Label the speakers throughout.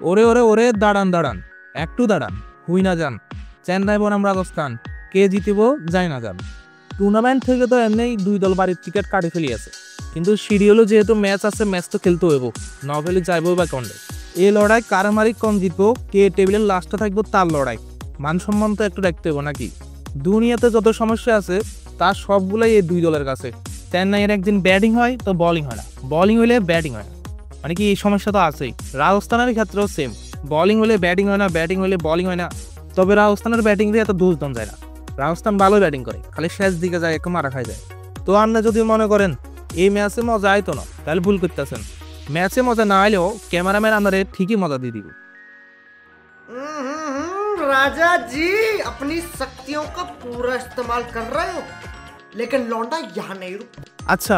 Speaker 1: ওরে ওরে ওরে, দাঁড়ান দাঁড়ান, একটু দাঁড়ান, হুই না যান। চেন্নাই বনাম রাজস্থান, কে জিতিব যায় না যান। টুর্নামেন্ট থেকে তো এমনি দুই দল বাড়ির টিকিট কাটে ফেলিয়েছে, কিন্তু শিডিউলে যেহেতু ম্যাচ আছে, ম্যাচ তো খেলতে হইব, নভেলি যাইবো বা কন্ডে। এই লড়াই কারামারি কম জিতবো, কে টেবিলের লাস্টে থাকবো তার লড়াই। মান সম্মান তো একটু রাখতে হইব নাকি? দুনিয়াতে যত সমস্যা আছে তার সবগুলাই এই দুই দলের কাছে। চেন্নাইয়ের একদিন ব্যাটিং হয় তো বোলিং হয় না, বোলিং হইলে ব্যাটিং হয় না, মানে কি এই সমস্যা তো আছেই। রাজস্থানের ক্ষেত্রেও সেম, বোলিং হলে ব্যাটিং হয় না, ব্যাটিং হলে বোলিং হয় না। তবে রাজস্থানের ব্যাটিং দিয়ে এত দোষ দম যায় না, রাজস্থান ভালো ব্যাটিং করে, খালি শেষ দিকে যায় একটু মারা খাই যায়। তো আপনি যদি মনে করেন এই ম্যাচে মজা আইতো না, তাহলে ভুল করতেছেন। ম্যাচে মজা না আইলেও ক্যামেরাম্যান আপনারে ঠিকই মজা দিয়ে দিবে।
Speaker 2: राजा जी अपनी शक्तियों का पूरा इस्तेमाल कर रहे हो, लेकिन लौंडा यहाँ नहीं रुक।
Speaker 1: আচ্ছা,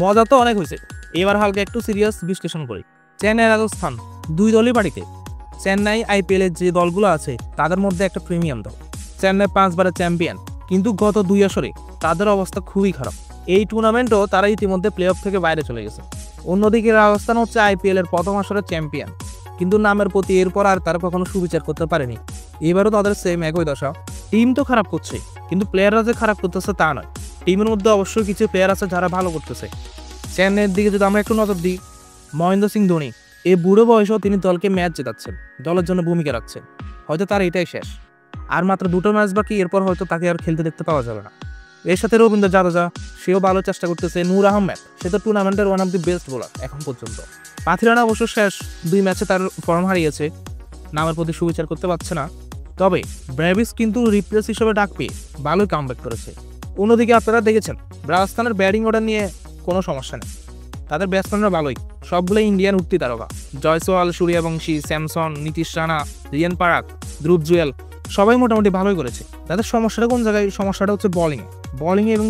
Speaker 1: মজা তো অনেক হয়েছে, এবার হালকা একটু সিরিয়াস বিশ্লেষণ করি। চেন্নাই রাজস্থান দুই দলই বাড়িতে। চেন্নাই আইপিএল এর যে দলগুলো আছে তাদের মধ্যে একটা প্রিমিয়াম দল। চেন্নাই 5 বারের চ্যাম্পিয়ন, কিন্তু গত 2 আসরে তাদের অবস্থা খুবই খারাপ। এই টুর্নামেন্টও তারা ইতিমধ্যে প্লে অফ থেকে বাইরে চলে গেছে। অন্যদিকে রাজস্থান হচ্ছে আইপিএল এর প্রথম আসরের চ্যাম্পিয়ন, কিন্তু নামের প্রতি এরপর আর তারা কখনো সুবিচার করতে পারেনি। এবারও তাদের সেম একই দশা। টিম তো খারাপ করছে, কিন্তু প্লেয়াররা যে খারাপ করতেছে তা নয়। টিমের মধ্যে অবশ্যই কিছু প্লেয়ার আছে যারা ভালো করতেছে। চেন্নাইয়ের দিকে যদি আমরা একটু নজর দিই, মহেন্দ্র সিং ধোনি এই বুড়ো বয়সেও তিনি দলকে ম্যাচ জেতাচ্ছেন, দলের জন্য ভূমিকা রাখছেন। হয়তো তার এটাই শেষ, আর মাত্র 2টো ম্যাচ বাকি, এরপর হয়তো তাকে আর খেলতে দেখতে পাওয়া যাবে না। এর সাথে রবীন্দ্র জাদেজা, সেও ভালো চেষ্টা করতেছে। নূর আহমেদ, সে তো টুর্নামেন্টের one of the best bowler এখন পর্যন্ত। পাথিরানা অবশ্য শেষ 2 ম্যাচে তার ফর্ম হারিয়েছে, নামের প্রতি সুবিচার করতে পারছে না। তবে ব্রেভিস কিন্তু রিপ্লেস হিসেবে ডাক পেয়ে ভালোই কামব্যাক করেছে। অন্যদিকে আপনারা দেখেছেন রাজস্থানের ব্যাটিং অর্ডার নিয়ে কোনো সমস্যা নেই, তাদের ব্যাটসম্যানরা ভালোই, সবগুলোই ইন্ডিয়ান উঠতি তারকা। জয়সওয়াল, সূর্যবংশী, স্যামসন, নীতিশ রানা, রিয়ান পারাক, ধ্রুব জুয়েল সবাই মোটামুটি ভালোই করেছে। তাদের সমস্যাটা কোন জায়গায়? সমস্যাটা হচ্ছে বোলিংয়ে এবং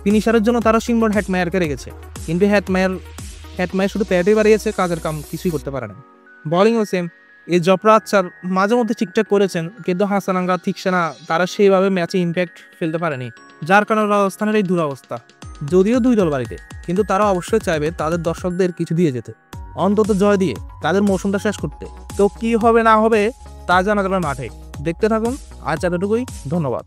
Speaker 1: ফিনিশারের জন্য তারা সিমরন হেটমায়ারকে রেখেছে, কিন্তু হেটমায়ার শুধু প্যাডে বাড়িয়েছে, কাজের কাম কিছুই করতে পারে না। বোলিংও সেম, এই জফরা আচ্ছার মাঝে মধ্যে ঠিকঠাক করেছেন, কিন্তু হাসানাঙ্গা, থিকসানা তারা সেইভাবে ম্যাচে ইম্প্যাক্ট ফেলতে পারেনি, যার কারণে রাজস্থানের এই দুরবস্থা। যদিও দুই দল বাড়িতে, কিন্তু তারা অবশ্যই চাইবে তাদের দর্শকদের কিছু দিয়ে যেতে, অন্তত জয় দিয়ে তাদের মৌসুমটা শেষ করতে। তো কি হবে না হবে তা জানা যাবে মাঠে। দেখতে থাকুন, আজ এতটুকুই, ধন্যবাদ।